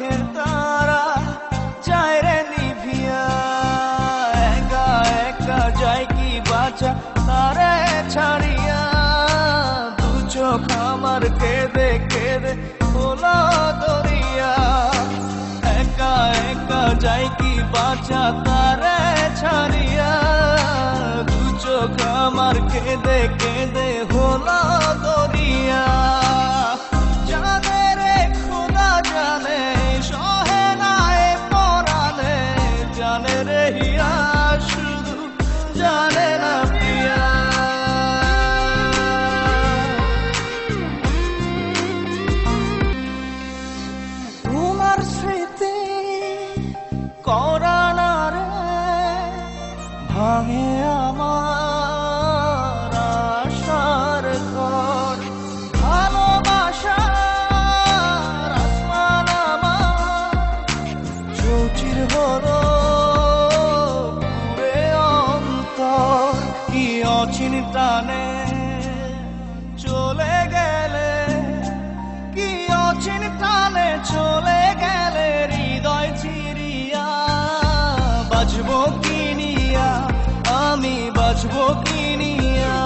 চোখের তারা যায় রে নিভিয়া, একা একা যায় কি বাঁচা তারে ছাড়িয়া। দু চোখ আমার কেঁদে কেঁদে হলো দরিয়া, একা একা যায় কি বাঁচা তারে ছাড়িয়া। দু চোখ আমার কেঁদে কেঁদে হলো দরিয়া। জানে রে খোদা জানে, সহে না এ পরাণে, জানে রে হিয়া শুধু জানে না প্রিয়া। তোমার স্মৃতি করা না রে ভাঙে আমার আশার ঘর। ভালোবাসার আসমান আমার চৌচির হলো পুরে অন্তর। কি অচিন টানে চলে গেলে, কি অচিন টানে চলে গেলে হৃদয় চিরিয়া। বাজবো কিনিয়া আমি, বাজবো কিনিয়া,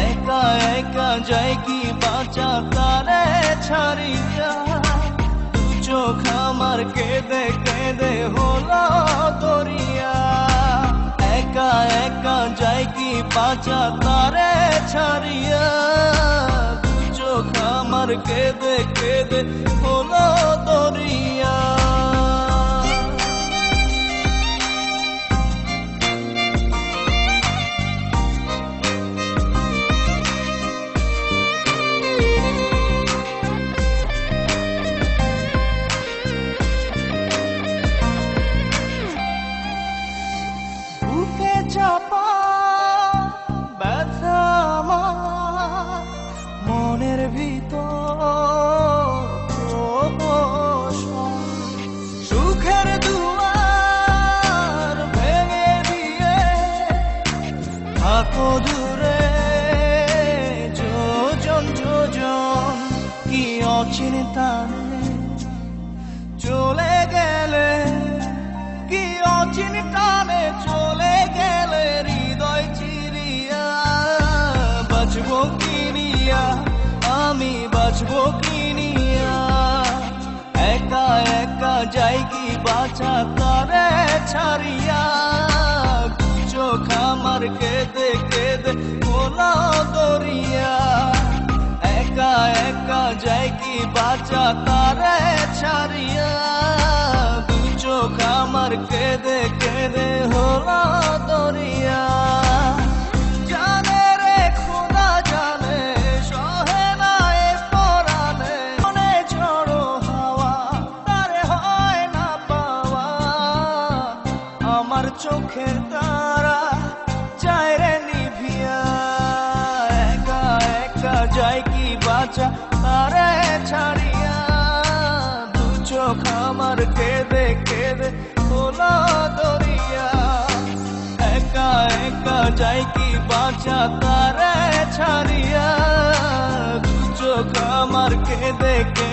একা একা যাই কি বাঁচা তারে ছাড়িয়া। দু চোখ আমার কেঁদে কেঁদে হলো দরিয়া, একা একা যাই কি বাঁচা তারে ছাড়িয়া। দু চোখ আমার কেঁদে কেঁদে হলো দরিয়া। বুকে চাপা ব্যথা আমার মনের ভিতর প্রহসন। সুখের দুয়ার ভেঙে দিয়ে থাকো দূরে যোজন যোজন। কি অচিন টানে চলে গেলে, কি অচিন টানে চলে গেলে হৃদয় চিরিয়া। বাঁচবো কিনিয়া আমি, বাঁচবো কিনিয়া, একা একা যাই কি বাঁচা তারে ছাড়িয়া। দু চোখ আমার কেঁদে কেঁদে হলো দরিয়া, একা একা যাই কি বাঁচা তারে ছাড়িয়া। দু চোখ আমার কেঁদে কেঁদে হলো দরিয়া। জানে রে খোদা জানে, সহে না এ পরাণে, মনে ঝড়ো হাওয়া তারে হয় না পাওয়া। আমার চোখের তারা যায় রে নিভিয়া, একা একা যায় কি বাঁচা তারে ছাড়িয়া। দু চোখ আমার কেঁদে কেঁদে হলো দরিয়া, একা একা যায় কি বাঁচা তারে ছাড়িয়া। দু চোখ আমার কেঁদে কেঁদে